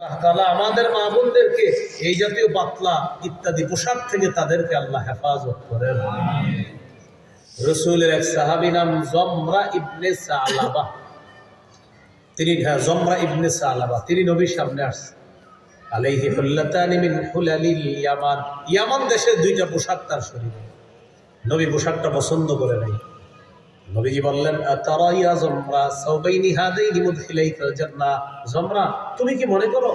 আল্লাহ তাআলা আমাদের মা বোনদেরকে এই জাতীয় পাতলা ইত্যাদি পোশাক থেকে তাদেরকে আল্লাহ হেফাজত করেন। রাসূলের এক সাহাবী নাম জমরা ইবনে সালাবা, তিনি নবীর সামনে আসছে। আলাইহি হুল্লাতানি মিন হুলালিল ইয়ামান, ইয়ামান দেশের দুইটা পোশাক তার শরীরে। নবী পোশাকটা পছন্দ করে নাই। নবীজি বললেন, আতারা ইয়া জমরা সাওবাইনি হাদাইনি মুদখিলাইকাল জান্নাহ। জমরা, তুমি কি মনে করো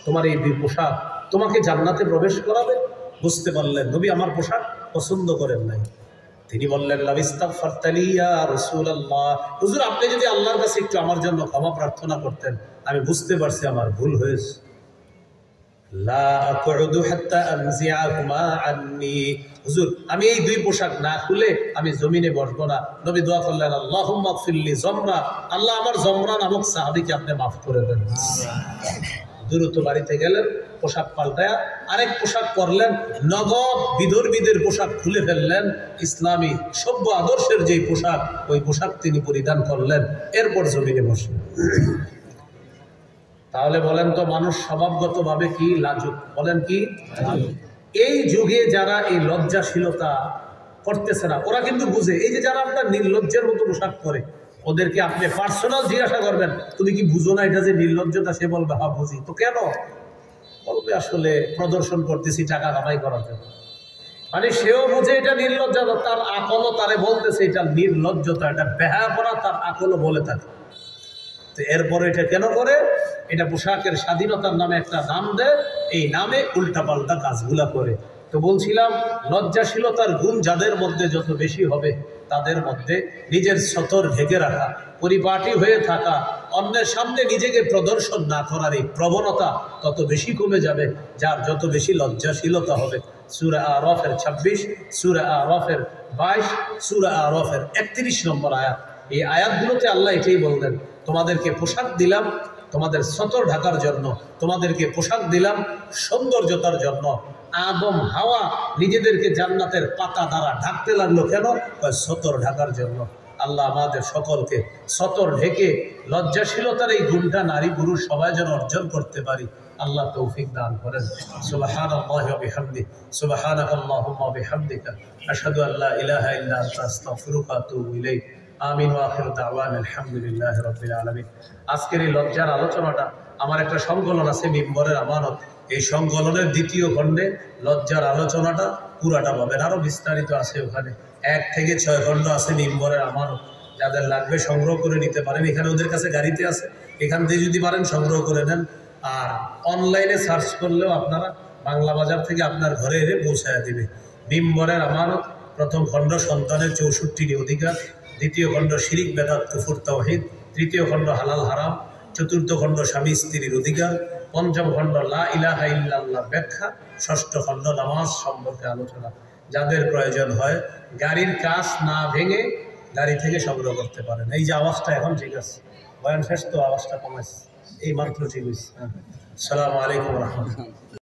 তোমার এই দুই পোশাক তোমাকে জান্নাতে প্রবেশ করাবে? বুঝতে পারলেন নবী আমার পোশাক পছন্দ করেন নাই। তিনি বললেন, লাবিস্তাগফারতালি ইয়া রাসূলুল্লাহ, হুজুর আপনি যদি আল্লাহর কাছে একটু আমার জন্য ক্ষমা প্রার্থনা করতেন, আমি বুঝতে পারছি আমার ভুল হয়েছে। লা আকুদু হাত্তা আনজিআহুমা আন্নি, হুজুর আমি এই দুই পোশাক না খুলে আমি জমিনে বসবো না। নবী দোয়া করলেন, আল্লাহুম্মা গফিরলি জমরা, আল্লাহ আমার জমরা নামক সাহাবীকে আপনি মাফ করে দেন। দ্রুত বাড়িতে গেলেন, পোশাক পাল্টায়া আরেক পোশাক পরলেন, নগদ বিধর্মীদের পোশাক খুলে ফেললেন, ইসলামী সভ্য আদর্শের যে পোশাক ওই পোশাক তিনি পরিধান করলেন, এরপর জমিনে বসলেন। তাহলে বলেন তো মানুষ স্বভাবগতভাবে কি লাজুক? বলেন কি? এই যুগে যারা এই লজ্জাশীলতা করতেছে না, ওরা কিন্তু বুঝে। এই যে যারা আপনার নির্লজ্জের মতো পোশাক পরে, ওদেরকে আপনি পার্সোনাল জিজ্ঞাসা করবেন, তুমি কি বুঝো না এটা যে নির্লজ্জতা? সে বলবে, হ্যাঁ বুঝি। তো কেন? বলবে, আসলে প্রদর্শন করতেছি টাকা কামাই করার জন্য। মানে সেও বুঝে এটা নির্লজ্জতা, তার আকলও তারে বলতেছে এটা নির্লজ্জতা, এটা বেহায়াপনা, তার আকলও বলে থাকে। তো এরপরে এটা কেন করে? এটা পোশাকের স্বাধীনতার নামে একটা নাম দেয়, এই নামে উল্টাপাল্টা কাজগুলা করে। তো বলছিলাম, লজ্জাশীলতার গুণ যাদের মধ্যে যত বেশি হবে, তাদের মধ্যে নিজের সতর ঢেকে রাখা, পরিপাটি হয়ে থাকা, অন্যের সামনে নিজেকে প্রদর্শন না করার এই প্রবণতা তত বেশি কমে যাবে, যার যত বেশি লজ্জাশীলতা হবে। সূরা আরাফের 26, সূরা আরাফের 22, সূরা আরাফের 31 নম্বর আয়াত। এই আয়াতগুলোতে আল্লাহ এটাই বললেন, তোমাদেরকে পোশাক দিলাম তোমাদের সতর ঢাকার জন্য, তোমাদেরকে পোশাক দিলাম সৌন্দর্যতার জন্য। আদম হাওয়া নিজেদেরকে জান্নাতের পাতা দ্বারা ঢাকতে লাগলো কেন? সতর ঢাকার জন্য। আল্লাহ আমাদের সকলকে সতর ঢেকে লজ্জাশীলতার এই গুণটা নারী পুরুষ সবাই যেন অর্জন করতে পারি, আল্লাহ তৌফিক দান করেন। সুবহানাল্লাহি ওয়া বিহামদিহি, সুবহানাকাল্লাহুম্মা ওয়া বিহামদিকা, আশহাদু আল্লা ইলাহা ইল্লা আনতা, আস্তাগফিরুকা ওয়া আতুবু ইলাইক। আমিন ওয়া আখিরু দাওয়ানা আলহামদুলিল্লাহি রাব্বিল আলামিন। আজকের এই লজ্জার আলোচনাটা, আমার একটা সংকলন আছে মিম্বরের আমানত, এই সংকলনের 2য় খণ্ডে লজ্জার আলোচনাটা পুরাটা পাবেন, আরও বিস্তারিত আছে ওখানে। 1 থেকে 6 খণ্ড আছে মিম্বরের আমানত। যাদের লাগবে সংগ্রহ করে নিতে পারেন, এখানে ওদের কাছে গাড়িতে আছে, এখান থেকে যদি পারেন সংগ্রহ করে নেন। আর অনলাইনে সার্চ করলেও আপনারা বাংলা বাজার থেকে আপনার ঘরে এনে পৌঁছায় দিবে। মিম্বরের আমানত, 1ম খণ্ড সন্তানের 64টি অধিকার, 2য় খণ্ড শিরিক বেদাত কুফর তাওহীদ, 3য় খণ্ড হালাল হারাম, 4র্থ খণ্ড স্বামী স্ত্রীর অধিকার, 5ম খণ্ড লা ইলাহা ইল্লাল্লাহ ব্যাখ্যা, 6ষ্ঠ খণ্ড নামাজ সম্পর্কে আলোচনা। যাদের প্রয়োজন হয় গাড়ির কাজ না ভেঙে গাড়ি থেকে সংগ্রহ করতে পারেন। এই যে আওয়াজটা এখন ঠিক আছে, বয়ান শেষ তো আওয়াজটা কমাইছে, এই মাত্র ঠিক হয়েছে। আসসালামু আলাইকুম ওয়া রাহমাতুল্লাহ।